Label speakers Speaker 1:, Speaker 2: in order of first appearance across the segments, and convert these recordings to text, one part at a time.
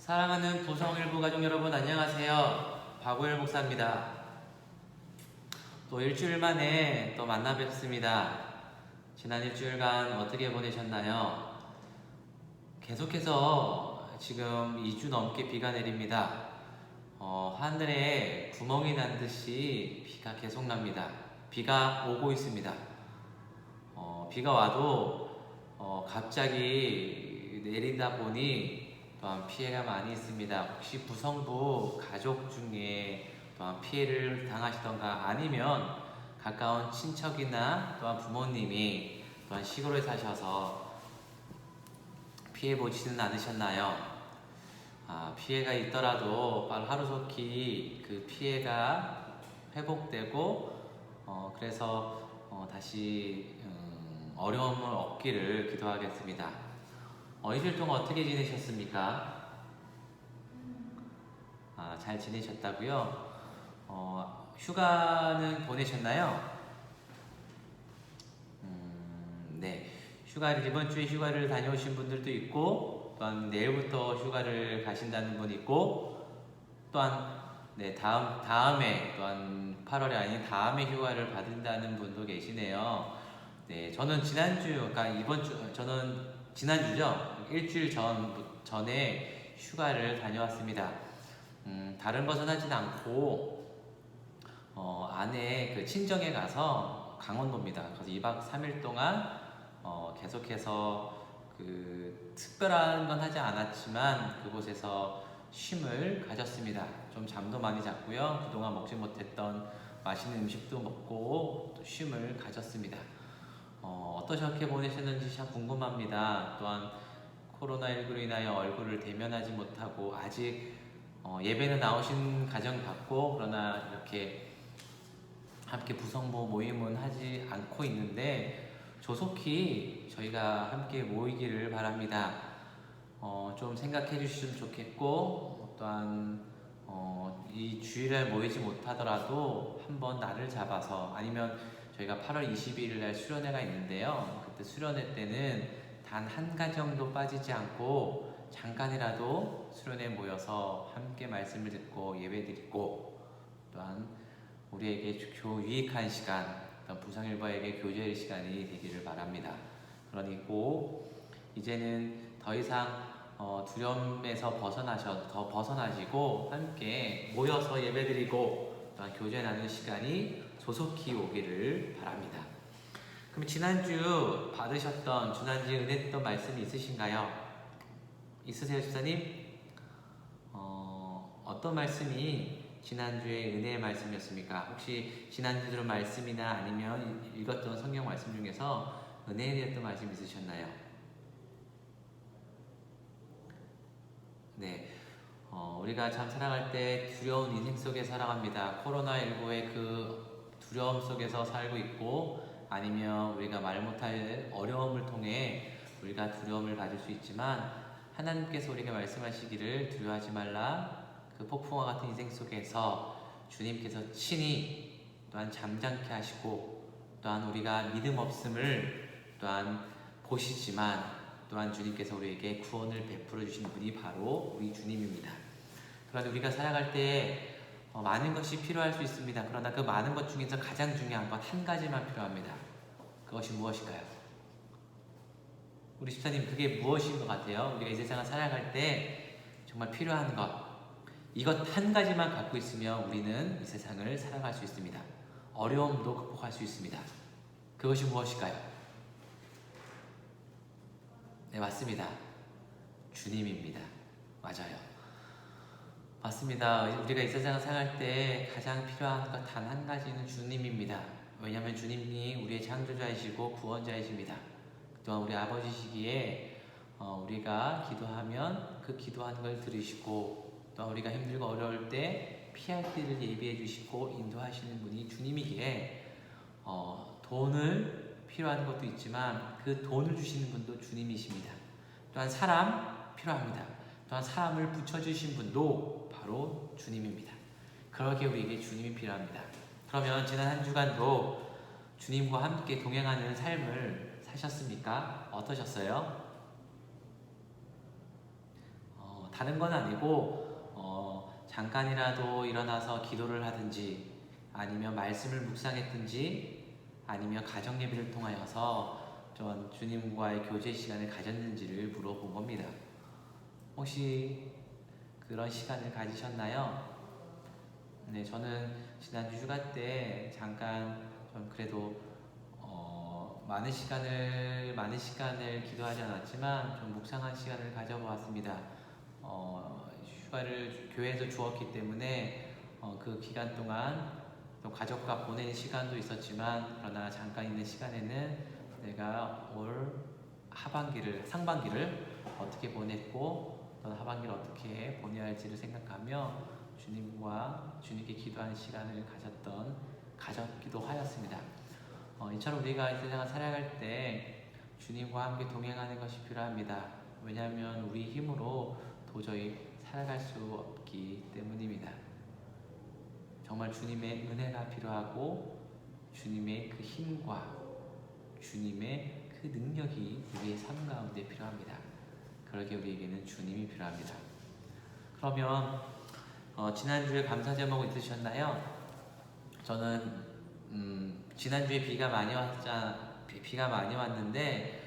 Speaker 1: 사랑하는 부성일부 가족 여러분, 안녕하세요. 박우일 목사입니다. 또 일주일 만에 또 만나 뵙습니다. 지난 일주일간 어떻게 보내셨나요? 계속해서 지금 2주 넘게 비가 내립니다. 하늘에 구멍이 난 듯이 비가 계속 납니다. 비가 오고 있습니다. 비가 와도 갑자기 내린다 보니 또한 피해가 많이 있습니다. 혹시 부성부 가족 중에 또한 피해를 당하시던가 아니면 가까운 친척이나 또한 부모님이 또한 시골에 사셔서 피해 보지는 않으셨나요? 피해가 있더라도 빨리 하루속히 그 피해가 회복되고 그래서 다시 어려움을 없기를 기도하겠습니다. 일주일 동안 어떻게 지내셨습니까? 잘 지내셨다고요? 휴가는 보내셨나요? 네. 이번 주에 휴가를 다녀오신 분들도 있고, 또한 내일부터 휴가를 가신다는 분 있고, 또한 네, 다음에 또한 8월이 아닌 다음에 휴가를 받는다는 분도 계시네요. 네, 저는 저는 지난주죠. 일주일 전에 휴가를 다녀왔습니다. 다른 것은 하진 않고, 아내 그 친정에 가서 강원도입니다. 그래서 2박 3일 동안, 계속해서 그 특별한 건 하지 않았지만 그곳에서 쉼을 가졌습니다. 좀 잠도 많이 잤고요. 그동안 먹지 못했던 맛있는 음식도 먹고 또 쉼을 가졌습니다. 어떠셨게 보내셨는지 참 궁금합니다. 또한 코로나19로 인하여 얼굴을 대면하지 못하고 아직 예배는 나오신 가정 같고, 그러나 이렇게 함께 부성모 모임은 하지 않고 있는데 조속히 저희가 함께 모이기를 바랍니다. 좀 생각해 주시면 좋겠고, 또한 이 주일날 모이지 못하더라도 한번 날을 잡아서, 아니면 저희가 8월 22일 날 수련회가 있는데요. 그때 수련회 때는 단 한 가정도 빠지지 않고 잠깐이라도 수련회에 모여서 함께 말씀을 듣고 예배드리고, 또한 우리에게 유익한 시간, 부성일보에게 교제의 시간이 되기를 바랍니다. 그러니고 이제는 더 이상 두려움에서 벗어나시고 함께 모여서 예배드리고 또한 교제 나누는 시간이 조속히 오기를 바랍니다. 그럼 지난주 은혜 던 말씀이 있으신가요? 있으세요, 집사님? 어떤 말씀이 지난주에 은혜의 말씀이었습니까? 혹시 지난주 들은 말씀이나 아니면 읽었던 성경 말씀 중에서 은혜에 대했던 말씀 있으셨나요? 네. 우리가 참 살아갈 때 두려운 인생 속에 살아갑니다. 코로나19의 그 두려움 속에서 살고 있고, 아니면 우리가 말 못할 어려움을 통해 우리가 두려움을 가질 수 있지만, 하나님께서 우리에게 말씀하시기를 두려워하지 말라. 그 폭풍과 같은 인생 속에서 주님께서 친히 또한 잠잠케 하시고, 또한 우리가 믿음 없음을 또한 보시지만 또한 주님께서 우리에게 구원을 베풀어 주시는 분이 바로 우리 주님입니다. 그런데 우리가 살아갈 때 많은 것이 필요할 수 있습니다. 그러나 그 많은 것 중에서 가장 중요한 것 한 가지만 필요합니다. 그것이 무엇일까요? 우리 집사님, 그게 무엇인 것 같아요? 우리가 이 세상을 살아갈 때 정말 필요한 것, 이것 한 가지만 갖고 있으면 우리는 이 세상을 살아갈 수 있습니다. 어려움도 극복할 수 있습니다. 그것이 무엇일까요? 네, 맞습니다. 주님입니다. 맞아요. 맞습니다. 우리가 이 세상을 살아갈 때 가장 필요한 것 단 한 가지는 주님입니다. 왜냐하면 주님이 우리의 창조자이시고 구원자이십니다. 또한 우리 아버지시기에 우리가 기도하면 그 기도하는 걸 들으시고, 또 우리가 힘들고 어려울 때 피할 길을 예비해 주시고 인도하시는 분이 주님이기에 돈을 필요한 것도 있지만 그 돈을 주시는 분도 주님이십니다. 또한 사람 필요합니다. 또한 사람을 붙여주신 분도 바로 주님입니다. 그러기에 우리에게 주님이 필요합니다. 그러면 지난 한 주간도 주님과 함께 동행하는 삶을 사셨습니까? 어떠셨어요? 다른 건 아니고 잠깐이라도 일어나서 기도를 하든지 아니면 말씀을 묵상했든지 아니면 가정 예배를 통하여서 좀 주님과의 교제 시간을 가졌는지를 물어본 겁니다. 혹시 그런 시간을 가지셨나요? 네, 저는 지난주 휴가 때 잠깐 좀 그래도 많은 시간을 기도하지 않았지만 좀 묵상한 시간을 가져보았습니다. 휴가를 교회에서 주었기 때문에 그 기간 동안 또 가족과 보낸 시간도 있었지만 그러나 잠깐 있는 시간에는 내가 올 상반기를 어떻게 보냈고 또 하반기를 어떻게 보내야 할지를 생각하며 주님께 기도하는 시간을 가졌기도 하였습니다. 이처럼 우리가 이 세상을 살아갈 때 주님과 함께 동행하는 것이 필요합니다. 왜냐하면 우리 힘으로 도저히 살아갈 수 없기 때문입니다. 정말 주님의 은혜가 필요하고 주님의 그 힘과 주님의 그 능력이 우리의 삶 가운데 필요합니다. 그러기에 우리에게는 주님이 필요합니다. 그러면 지난주에 감사 제목이 있으셨나요? 저는 지난주에 비가 많이 왔는데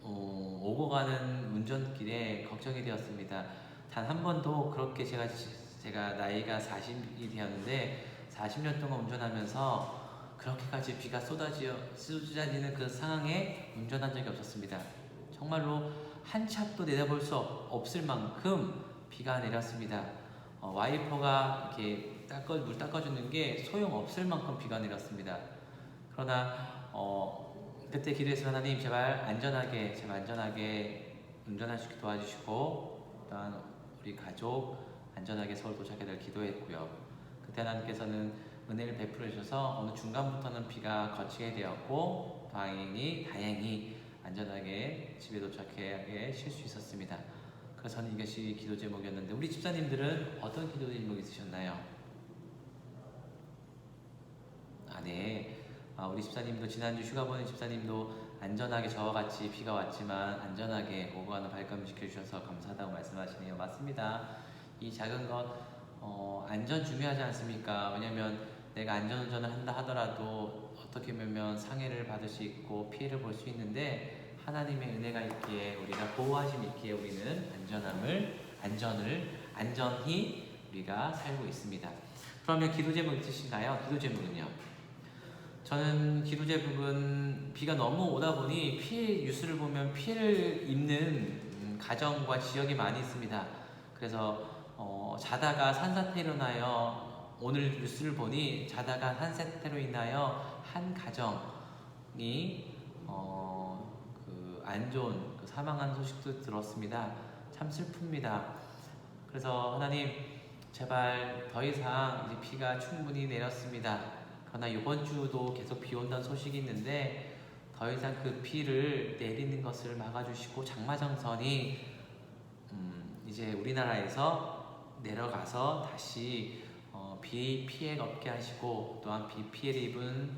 Speaker 1: 오고 가는 운전길에 걱정이 되었습니다. 단 한 번도 그렇게 제가 나이가 40이 되었는데 40년 동안 운전하면서 그렇게까지 비가 쏟아지는 그 상황에 운전한 적이 없었습니다. 정말로 한 치 앞도 내다볼 수 없을 만큼 비가 내렸습니다. 와이퍼가 이렇게 물 닦아주는 게 소용없을 만큼 비가 내렸습니다. 그러나 그때 기도해서 하나님 제발 안전하게 운전할 수 있게 도와주시고 또한 우리 가족 안전하게 서울 도착해달 기도했고요. 그때 하나님께서는 은혜를 베풀어 주셔서 어느 중간부터는 비가 그치게 되었고 다행히 안전하게 집에 도착하게 쉴 수 있었습니다. 그래서 저는 이것이 기도 제목이었는데 우리 집사님들은 어떤 기도 제목이 있으셨나요? 네. 우리 집사님도 지난주 휴가 보낸 집사님도 안전하게 저와 같이 비가 왔지만 안전하게 오고 가는 발걸음 지켜주셔서 감사하다고 말씀하시네요. 맞습니다. 이 작은 것 안전 중요하지 않습니까? 왜냐면 내가 안전운전을 한다 하더라도 어떻게 보면 상해를 받을 수 있고 피해를 볼 수 있는데 하나님의 은혜가 있기에 우리가 보호하심 있기에 우리는 안전히 우리가 살고 있습니다. 그러면 기도 제목 있으신가요? 기도 제목은요? 저는 기도 제목은 비가 너무 오다 보니 피해 뉴스를 보면 피해를 입는 가정과 지역이 많이 있습니다. 그래서 자다가 산사태로 인하여 오늘 뉴스를 보니 자다가 산사태로 인하여 한 가정이 안 좋은 사망한 소식도 들었습니다. 참 슬픕니다. 그래서 하나님 제발 더 이상 이제 비가 충분히 내렸습니다. 그러나 이번 주도 계속 비 온다는 소식이 있는데 더 이상 그 비를 내리는 것을 막아주시고 장마정선이 이제 우리나라에서 내려가서 다시 비 피해가 없게 하시고 또한 비 피해를 입은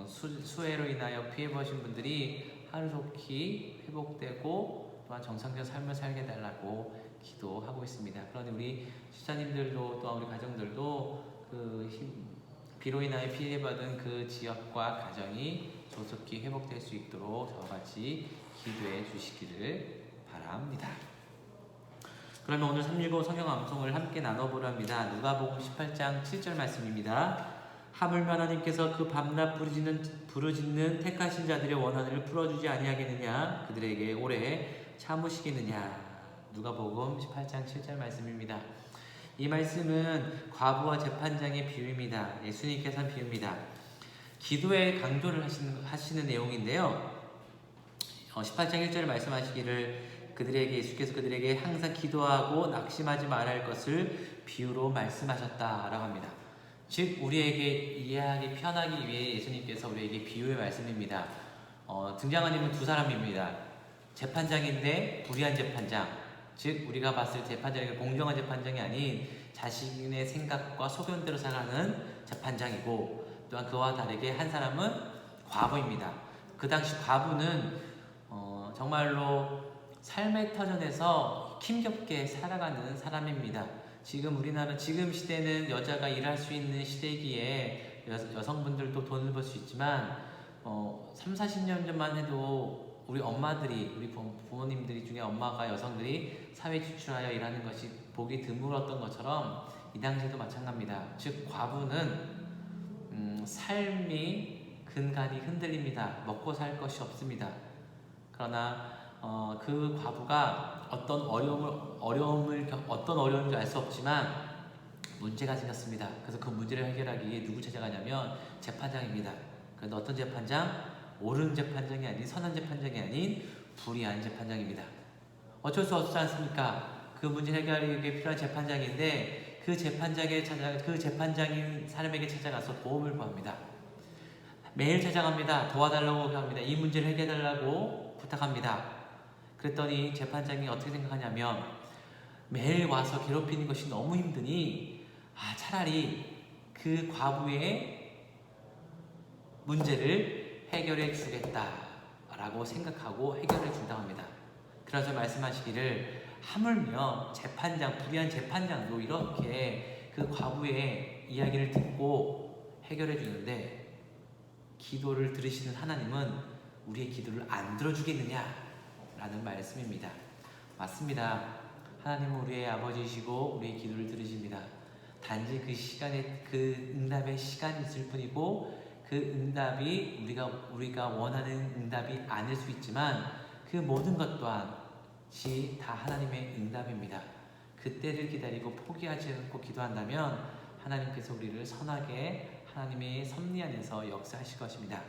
Speaker 1: 수해로 인하여 피해 보신 분들이 하루속히 회복되고 또한 정상적 삶을 살게 해달라고 기도하고 있습니다. 그러니 우리 시자님들도 또한 우리 가정들도 비로 인하여 피해받은 그 지역과 가정이 조속히 회복될 수 있도록 저와 같이 기도해 주시기를 바랍니다. 그러면 오늘 365 성경 암송을 함께 나눠보려 합니다. 누가복음 18장 7절 말씀입니다. 하물며 하나님께서 그 밤낮 부르짖는 택하신 자들의 원한을 풀어주지 아니하겠느냐, 그들에게 오래 참으시겠느냐. 누가복음 18장 7절 말씀입니다. 이 말씀은 과부와 재판장의 비유입니다. 예수님께서 한 비유입니다. 기도에 강조를 하시는 내용인데요. 18장 1절에 말씀하시기를 예수께서 그들에게 항상 기도하고 낙심하지 말아야 할 것을 비유로 말씀하셨다라고 합니다. 즉 우리에게 이해하기 편하기 위해 예수님께서 우리에게 비유의 말씀입니다. 등장한 인물은 두 사람입니다. 재판장인데 불의한 재판장, 즉 우리가 봤을 재판장이 공정한 재판장이 아닌 자신의 생각과 소견대로 살아가는 재판장이고 또한 그와 다르게 한 사람은 과부입니다. 그 당시 과부는 정말로 삶의 터전에서 힘겹게 살아가는 사람입니다. 지금 우리나라 지금 시대는 여자가 일할 수 있는 시대기에 여성분들도 돈을 벌 수 있지만 3, 40년 전만 해도 우리 엄마들이 우리 부모님들이 중에 엄마가 여성들이 사회 진출하여 일하는 것이 보기 드물었던 것처럼 이 당시에도 마찬가지입니다. 즉 과부는 삶이 근간이 흔들립니다. 먹고 살 것이 없습니다. 그러나 그 과부가 어떤 어려움인지 알 수 없지만 문제가 생겼습니다. 그래서 그 문제를 해결하기 위해 누구 찾아가냐면 재판장입니다. 그런데 어떤 재판장? 옳은 재판장이 아닌 선한 재판장이 아닌 불의한 재판장입니다. 어쩔 수 없지 않습니까? 그 문제 해결하기 위해 필요한 재판장인데 그 재판장인 사람에게 찾아가서 도움을 구합니다. 매일 찾아갑니다. 도와달라고 합니다. 이 문제를 해결해달라고 부탁합니다. 그랬더니 재판장이 어떻게 생각하냐면 매일 와서 괴롭히는 것이 너무 힘드니 차라리 그 과부의 문제를 해결해 주겠다라고 생각하고 해결해 준다고 합니다. 그래서 말씀하시기를 하물며 불의한 재판장도 이렇게 그 과부의 이야기를 듣고 해결해 주는데 기도를 들으시는 하나님은 우리의 기도를 안 들어주겠느냐라는 말씀입니다. 맞습니다. 하나님은 우리의 아버지이시고 우리의 기도를 들으십니다. 단지 그 응답의 시간이 있을 뿐이고 그 응답이 우리가 원하는 응답이 아닐 수 있지만 그 모든 것 또한이 다 하나님의 응답입니다. 그때를 기다리고 포기하지 않고 기도한다면 하나님께서 우리를 선하게 하나님의 섭리 안에서 역사하실 것입니다.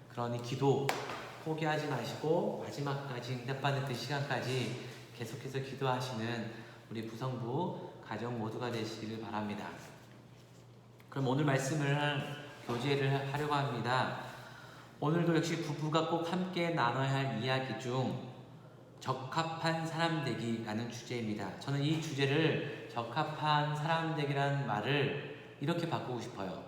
Speaker 1: 그러니 기도 포기하지 마시고 마지막까지 응답받는 그 시간까지 계속해서 기도하시는 우리 부성부 가정 모두가 되시기를 바랍니다. 그럼 오늘 말씀을 교제를 하려고 합니다. 오늘도 역시 부부가 꼭 함께 나눠야 할 이야기 중 적합한 사람 되기라는 주제입니다. 저는 이 주제를 적합한 사람 되기라는 말을 이렇게 바꾸고 싶어요.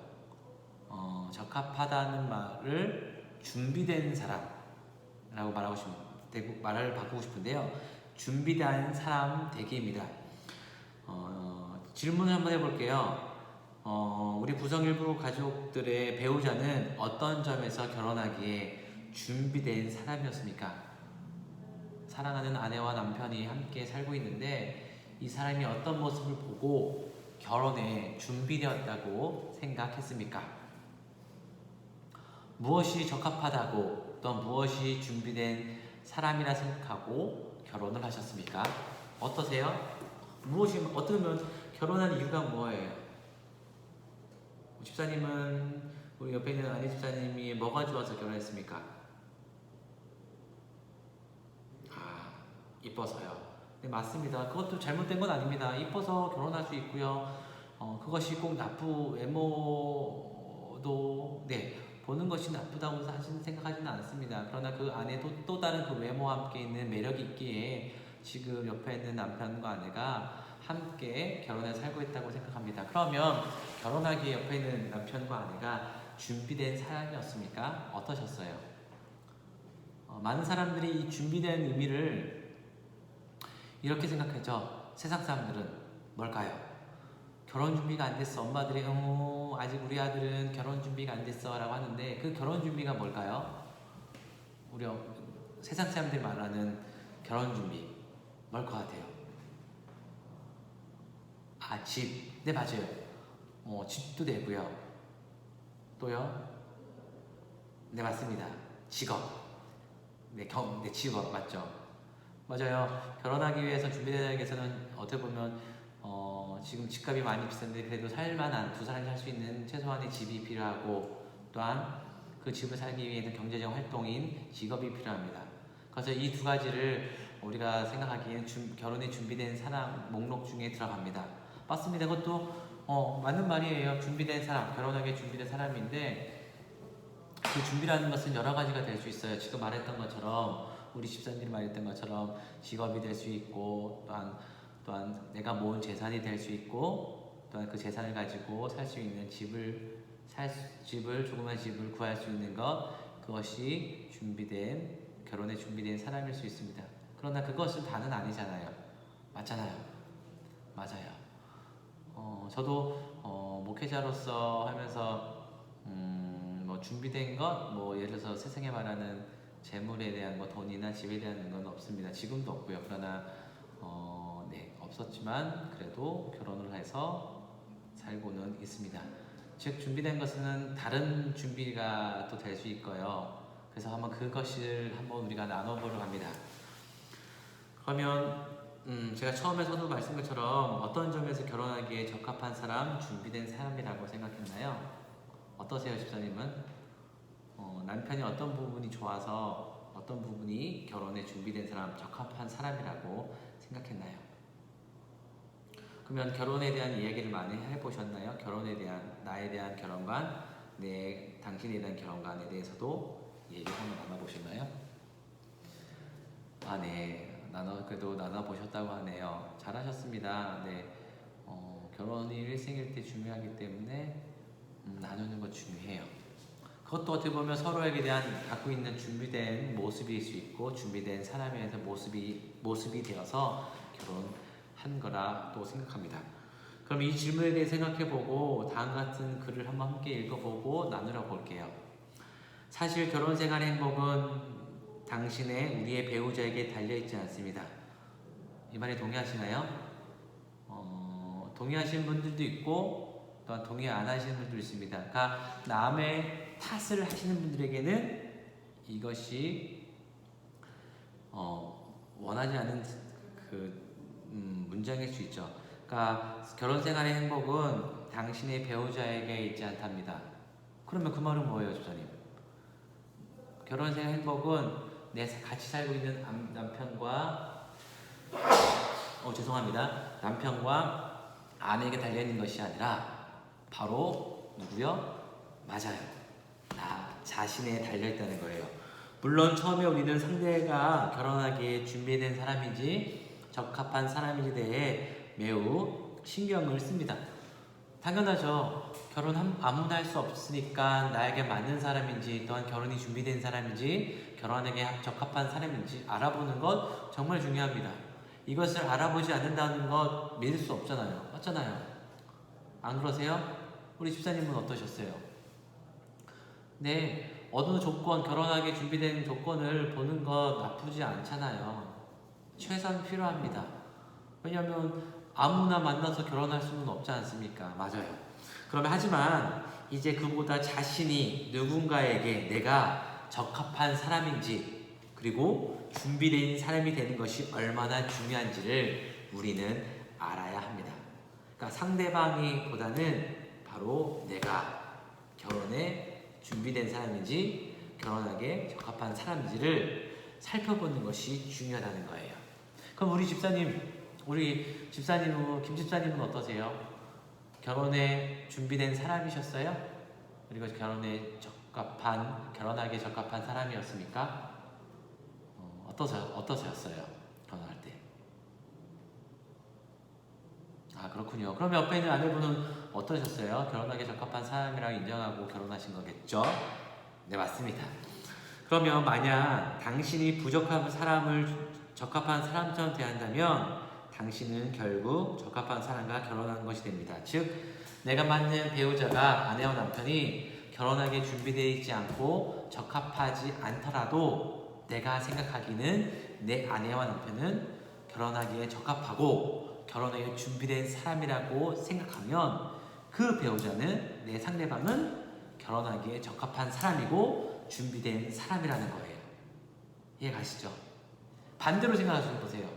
Speaker 1: 적합하다는 말을 준비된 사람라고 말을 바꾸고 싶은데요. 준비된 사람 되기입니다. 질문을 한번 해볼게요. 우리 구성일부 가족들의 배우자는 어떤 점에서 결혼하기에 준비된 사람이었습니까? 사랑하는 아내와 남편이 함께 살고 있는데 이 사람이 어떤 모습을 보고 결혼에 준비되었다고 생각했습니까? 무엇이 적합하다고 또 무엇이 준비된 사람이라 생각하고 결혼을 하셨습니까? 어떠세요? 어떠면 결혼한 이유가 뭐예요? 집사님은 우리 옆에 있는 아내 집사님이 뭐가 좋아서 결혼했습니까? 이뻐서요. 네, 맞습니다. 그것도 잘못된 건 아닙니다. 이뻐서 결혼할 수 있고요. 그것이 꼭 외모도 보는 것이 나쁘다고 사실 생각하지는 않습니다. 그러나 그 안에 또 다른 그 외모와 함께 있는 매력이 있기에 지금 옆에 있는 남편과 아내가 함께 결혼해 살고 있다고 생각합니다. 그러면 결혼하기에 옆에 있는 남편과 아내가 준비된 사람이었습니까? 어떠셨어요? 많은 사람들이 이 준비된 의미를 이렇게 생각하죠. 세상 사람들은 뭘까요? 결혼 준비가 안 됐어. 엄마들이 아직 우리 아들은 결혼 준비가 안 됐어 라고 하는데 그 결혼 준비가 뭘까요? 우리 세상 사람들이 말하는 결혼 준비 뭘 것 같아요? 집. 네, 맞아요. 집도 되고요. 또요? 네, 맞습니다. 직업. 네, 직업 맞죠? 맞아요. 결혼하기 위해서 준비되기 위해서는 어떻게 보면 지금 집값이 많이 비싼데 그래도 살만한 두 사람이 살 수 있는 최소한의 집이 필요하고 또한 그 집을 살기 위해서 경제적 활동인 직업이 필요합니다. 그래서 이 두 가지를 우리가 생각하기에는 결혼에 준비된 사람 목록 중에 들어갑니다. 맞습니다. 그것도 맞는 말이에요. 준비된 사람, 결혼하기에 준비된 사람인데 그 준비라는 것은 여러 가지가 될 수 있어요. 지금 말했던 것처럼 우리 집사님이 말했던 것처럼 직업이 될 수 있고 또한 내가 모은 재산이 될 수 있고 또한 그 재산을 가지고 살 수 있는 조그만 집을 구할 수 있는 것 그것이 결혼에 준비된 사람일 수 있습니다. 그러나 그것은 다는 아니잖아요. 맞잖아요. 맞아요. 저도 목회자로서 하면서 뭐 준비된 것, 뭐 예를 들어서 세상에 말하는 재물에 대한 뭐 돈이나 집에 대한 건 없습니다. 지금도 없고요. 그러나 네, 없었지만 그래도 결혼을 해서 살고는 있습니다. 즉 준비된 것은 다른 준비가 또 될 수 있고요. 그래서 한번 그것을 한번 우리가 나눠보려 합니다. 그러면 제가 처음에서도 말씀한 것처럼 어떤 점에서 결혼하기에 적합한 사람, 준비된 사람이라고 생각했나요? 어떠세요, 집사님은? 남편이 어떤 부분이 좋아서 어떤 부분이 결혼에 준비된 사람, 적합한 사람이라고 생각했나요? 그러면 결혼에 대한 이야기를 많이 해보셨나요? 결혼에 대한, 나에 대한 결혼관, 당신에 대한 결혼관에 대해서도 얘기 한번 나눠보셨나요? 아, 네. 그래도 나눠보셨다고 하네요. 잘하셨습니다. 네. 결혼이 일생일 때 중요하기 때문에 나누는 것 중요해요. 그것도 어떻게 보면 서로에게 대한 갖고 있는 준비된 모습일 수 있고 준비된 사람에 대해서 모습이 되어서 결혼한 거라 또 생각합니다. 그럼 이 질문에 대해 생각해보고 다음 같은 글을 한번 함께 읽어보고 나누려 볼게요. 사실 결혼 생활의 행복은 당신의 우리의 배우자에게 달려있지 않습니다. 이 말에 동의하시나요? 동의하시는 분들도 있고 또한 동의 안 하시는 분들도 있습니다. 그러니까 남의 탓을 하시는 분들에게는 이것이 원하지 않은 문장일 수 있죠. 그러니까 결혼 생활의 행복은 당신의 배우자에게 있지 않답니다. 그러면 그 말은 뭐예요, 집사님? 결혼 생활 행복은 내 같이 살고 있는 남편과 남편과 아내에게 달려있는 것이 아니라 바로 누구요? 맞아요. 나 자신에 달려있다는 거예요. 물론 처음에 우리는 상대가 결혼하기에 준비된 사람인지 적합한 사람인지 대해 매우 신경을 씁니다. 당연하죠. 결혼 아무나 할 수 없으니까 나에게 맞는 사람인지 또한 결혼이 준비된 사람인지 결혼에게 적합한 사람인지 알아보는 것 정말 중요합니다. 이것을 알아보지 않는다는 것 믿을 수 없잖아요. 맞잖아요. 안 그러세요? 우리 집사님은 어떠셨어요? 네, 어느 조건, 결혼하기 준비된 조건을 보는 것 나쁘지 않잖아요. 최선 필요합니다. 왜냐하면 아무나 만나서 결혼할 수는 없지 않습니까? 맞아요. 그러면 하지만 이제 그보다 자신이 누군가에게 내가 적합한 사람인지 그리고 준비된 사람이 되는 것이 얼마나 중요한지를 우리는 알아야 합니다. 그러니까 상대방이 보다는 바로 내가 결혼에 준비된 사람인지 결혼하기에 적합한 사람인지를 살펴보는 것이 중요하다는 거예요. 그럼 우리 집사님, 김 집사님은 어떠세요? 결혼에 준비된 사람이셨어요? 그리고 결혼하기에 적합한 사람이었습니까? 어떠셨어요? 결혼할 때? 아, 그렇군요. 그럼 옆에 있는 아내분은 어떠셨어요? 결혼하기에 적합한 사람이라고 인정하고 결혼하신 거겠죠? 네, 맞습니다. 그러면 만약 당신이 부족한 사람을 적합한 사람처럼 대한다면 당신은 결국 적합한 사람과 결혼하는 것이 됩니다. 즉, 내가 맞는 배우자가 아내와 남편이 결혼하기에 준비되어 있지 않고 적합하지 않더라도 내가 생각하기는 내 아내와 남편은 결혼하기에 적합하고 결혼하기에 준비된 사람이라고 생각하면 그 배우자는 내 상대방은 결혼하기에 적합한 사람이고 준비된 사람이라는 거예요. 이해 가시죠? 반대로 생각하셔서 보세요.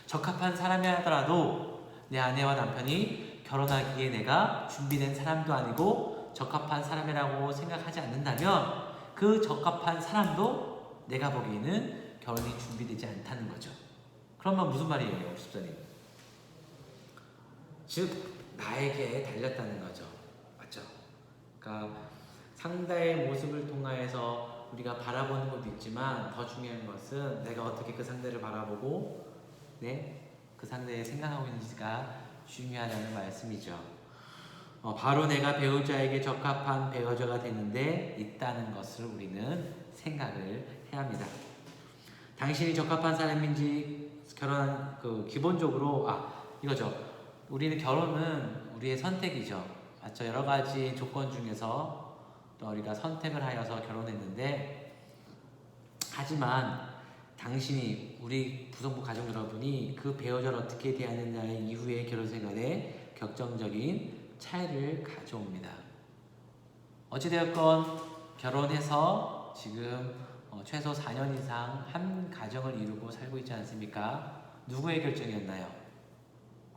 Speaker 1: 적합한 사람이 하더라도 내 아내와 남편이 결혼하기에 내가 준비된 사람도 아니고 적합한 사람이라고 생각하지 않는다면 그 적합한 사람도 내가 보기에는 결혼이 준비되지 않다는 거죠. 그러면 무슨 말이에요, 집사님? 즉 나에게 달렸다는 거죠. 맞죠? 그러니까 상대의 모습을 통하여서 우리가 바라보는 것도 있지만 더 중요한 것은 내가 어떻게 그 상대를 바라보고 그 상대의 생각하고 있는지가 중요하다는 말씀이죠. 바로 내가 배우자에게 적합한 배우자가 되는데 있다는 것을 우리는 생각을 해야 합니다. 당신이 적합한 사람인지 결혼한 그 기본적으로 이거죠. 우리는 결혼은 우리의 선택이죠. 맞죠? 여러 가지 조건 중에서 또 우리가 선택을 하여서 결혼했는데 하지만 당신이 우리 부성부 가족 여러분이 그 배우자를 어떻게 대하느냐의 이후의 결혼 생활에 결정적인 차이를 가져옵니다. 어찌되었건 결혼해서 지금 최소 4년 이상 한 가정을 이루고 살고 있지 않습니까? 누구의 결정이었나요?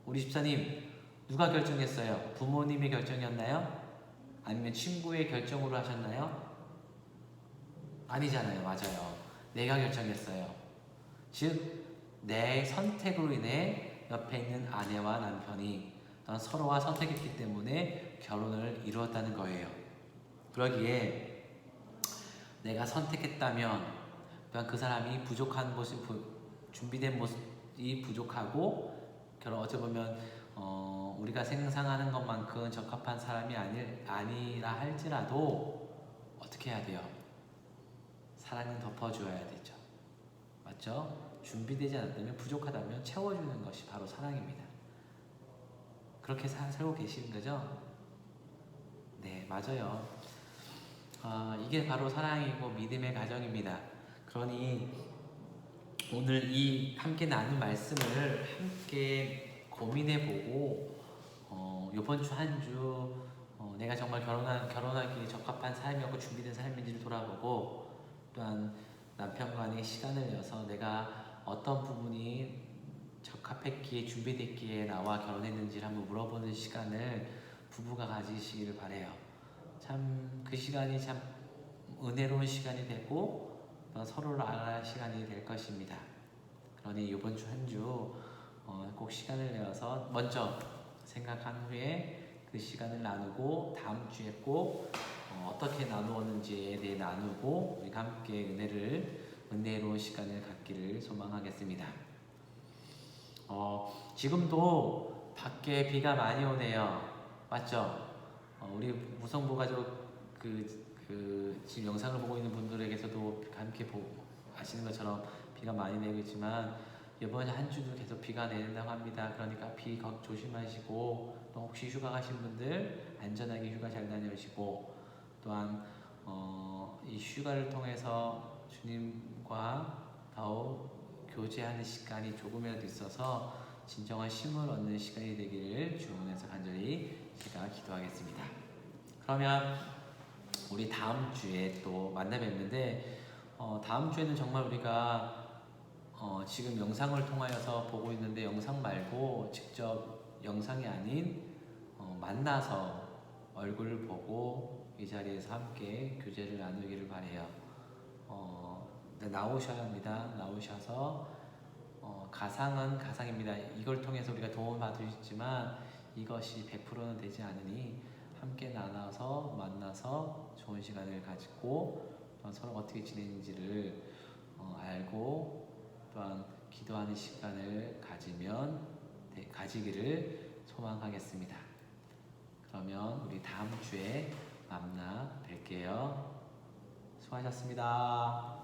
Speaker 1: 우리 집사님 누가 결정했어요? 부모님의 결정이었나요? 아니면 친구의 결정으로 하셨나요? 아니잖아요. 맞아요. 내가 결정했어요. 즉, 내 선택으로 인해 옆에 있는 아내와 남편이 서로가 선택했기 때문에 결혼을 이루었다는 거예요. 그러기에 내가 선택했다면 또한 그 사람이 부족한 모습, 준비된 모습이 부족하고 결혼 어찌 보면 우리가 상상하는 것만큼 적합한 사람이 아니라 할지라도 어떻게 해야 돼요? 사랑은 덮어줘야 되죠. 맞죠? 준비되지 않았다면 부족하다면 채워주는 것이 바로 사랑입니다. 그렇게 살고 계시는 거죠? 네, 맞아요. 이게 바로 사랑이고 믿음의 가정입니다. 그러니 오늘 이 함께 나눈 말씀을 함께 고민해보고 이번 주 한 주 내가 정말 결혼하기 적합한 삶이었고 준비된 삶인지를 돌아보고 또한 남편과의 시간을 내서 내가 어떤 부분이 적합했기에 준비됐기에 나와 결혼했는지를 한번 물어보는 시간을 부부가 가지시기를 바래요. 참 그 시간이 참 은혜로운 시간이 되고 서로를 알아갈 시간이 될 것입니다. 그러니 이번 주 한 주 꼭 시간을 내어서 먼저 생각한 후에 그 시간을 나누고 다음 주에 꼭 어떻게 나누었는지에 대해 나누고 우리가 함께 은혜로운 시간을 갖기를 소망하겠습니다. 지금도 밖에 비가 많이 오네요. 맞죠? 우리 무성부 가족 지금 영상을 보고 있는 분들에게서도 함께 아시는 것처럼 비가 많이 내고 있지만 이번 한 주도 계속 비가 내린다고 합니다. 그러니까 비 조심하시고 또 혹시 휴가 가신 분들 안전하게 휴가 잘 다녀오시고 또한 이 휴가를 통해서 주님과 더욱 교제하는 시간이 조금이라도 있어서 진정한 쉼을 얻는 시간이 되기를 주문해서 간절히 제가 기도하겠습니다. 그러면 우리 다음 주에 또 만나 뵙는데 다음 주에는 정말 우리가 지금 영상을 통하여서 보고 있는데 영상 말고 직접 영상이 아닌 만나서 얼굴을 보고 이 자리에서 함께 교제를 나누기를 바래요. 나오셔야 합니다. 나오셔서 가상은 가상입니다. 이걸 통해서 우리가 도움을 받을 수 있지만 이것이 100%는 되지 않으니 함께 나눠서 만나서 좋은 시간을 가지고 서로 어떻게 지내는지를 알고 또한 기도하는 시간을 가지기를 소망하겠습니다. 그러면 우리 다음 주에 만나 뵐게요. 수고하셨습니다.